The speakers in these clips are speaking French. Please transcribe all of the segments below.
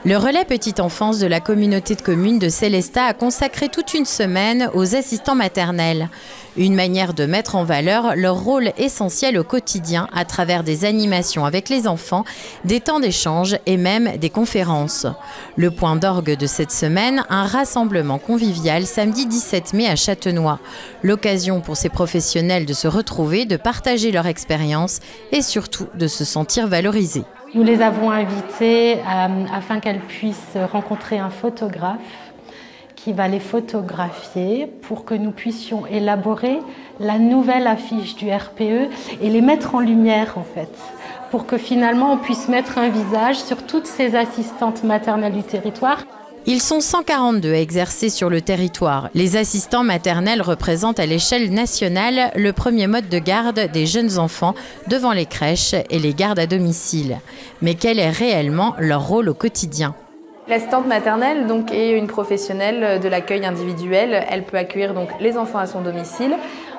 Le relais petite enfance de la communauté de communes de Sélestat a consacré toute une semaine aux assistants maternels. Une manière de mettre en valeur leur rôle essentiel au quotidien à travers des animations avec les enfants, des temps d'échange et même des conférences. Le point d'orgue de cette semaine, un rassemblement convivial samedi 17 mai à Châtenois. L'occasion pour ces professionnels de se retrouver, de partager leur expérience et surtout de se sentir valorisés. Nous les avons invitées afin qu'elles puissent rencontrer un photographe qui va les photographier pour que nous puissions élaborer la nouvelle affiche du RPE et les mettre en lumière en fait, pour que finalement on puisse mettre un visage sur toutes ces assistantes maternelles du territoire. Ils sont 142 à exercer sur le territoire. Les assistants maternels représentent à l'échelle nationale le premier mode de garde des jeunes enfants devant les crèches et les gardes à domicile. Mais quel est réellement leur rôle au quotidien ? L'assistante maternelle donc, est une professionnelle de l'accueil individuel. Elle peut accueillir donc, les enfants à son domicile.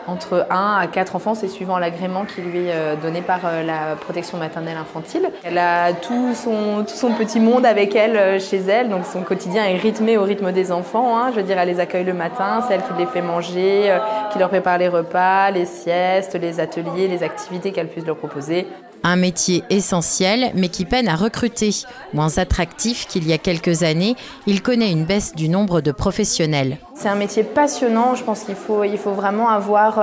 Entre 1 à 4 enfants, c'est suivant l'agrément qui lui est donné par la protection maternelle infantile. Elle a tout son petit monde avec elle chez elle, donc son quotidien est rythmé au rythme des enfants. Je veux dire, elle les accueille le matin, c'est elle qui les fait manger, qui leur prépare les repas, les siestes, les ateliers, les activités qu'elle puisse leur proposer. Un métier essentiel, mais qui peine à recruter. Moins attractif qu'il y a quelques années, il connaît une baisse du nombre de professionnels. C'est un métier passionnant, je pense qu'il faut vraiment avoir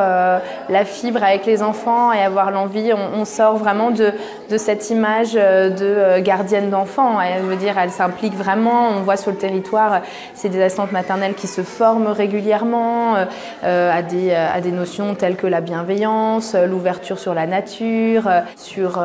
la fibre avec les enfants et avoir l'envie. On sort vraiment de cette image de gardienne d'enfants. Je veux dire, elle s'implique vraiment, on voit sur le territoire, c'est des assistantes maternelles qui se forment régulièrement à des notions telles que la bienveillance, l'ouverture sur la nature, sur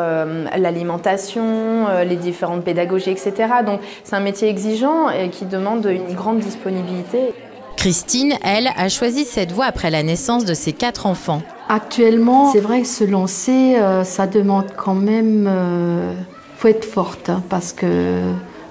l'alimentation, les différentes pédagogies, etc. Donc c'est un métier exigeant et qui demande une grande disponibilité. Christine, elle, a choisi cette voie après la naissance de ses 4 enfants. Actuellement, c'est vrai que se lancer, ça demande quand même... faut être forte, parce que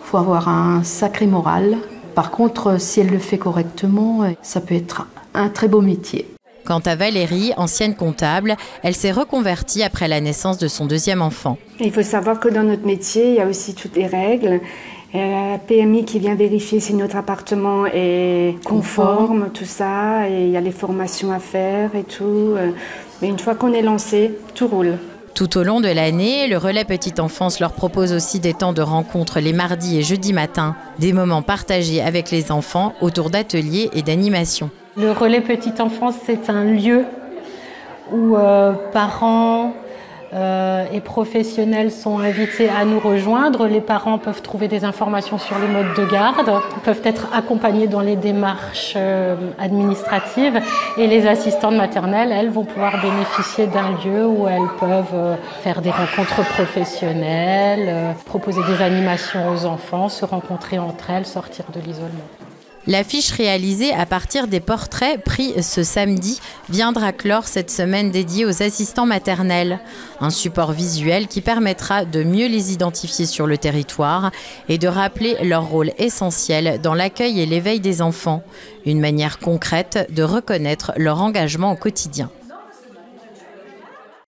faut avoir un sacré moral. Par contre, si elle le fait correctement, ça peut être un très beau métier. Quant à Valérie, ancienne comptable, elle s'est reconvertie après la naissance de son 2e enfant. Il faut savoir que dans notre métier, il y a aussi toutes les règles. La PMI qui vient vérifier si notre appartement est conforme, tout ça. Et il y a les formations à faire et tout. Mais une fois qu'on est lancé, tout roule. Tout au long de l'année, le relais petite enfance leur propose aussi des temps de rencontre les mardis et jeudis matins. Des moments partagés avec les enfants autour d'ateliers et d'animations. Le relais petite enfance, c'est un lieu où parents et professionnels sont invités à nous rejoindre. Les parents peuvent trouver des informations sur les modes de garde, peuvent être accompagnés dans les démarches administratives et les assistantes maternelles, elles, vont pouvoir bénéficier d'un lieu où elles peuvent faire des rencontres professionnelles, proposer des animations aux enfants, se rencontrer entre elles, sortir de l'isolement. L'affiche réalisée à partir des portraits pris ce samedi viendra clore cette semaine dédiée aux assistants maternels. Un support visuel qui permettra de mieux les identifier sur le territoire et de rappeler leur rôle essentiel dans l'accueil et l'éveil des enfants. Une manière concrète de reconnaître leur engagement au quotidien.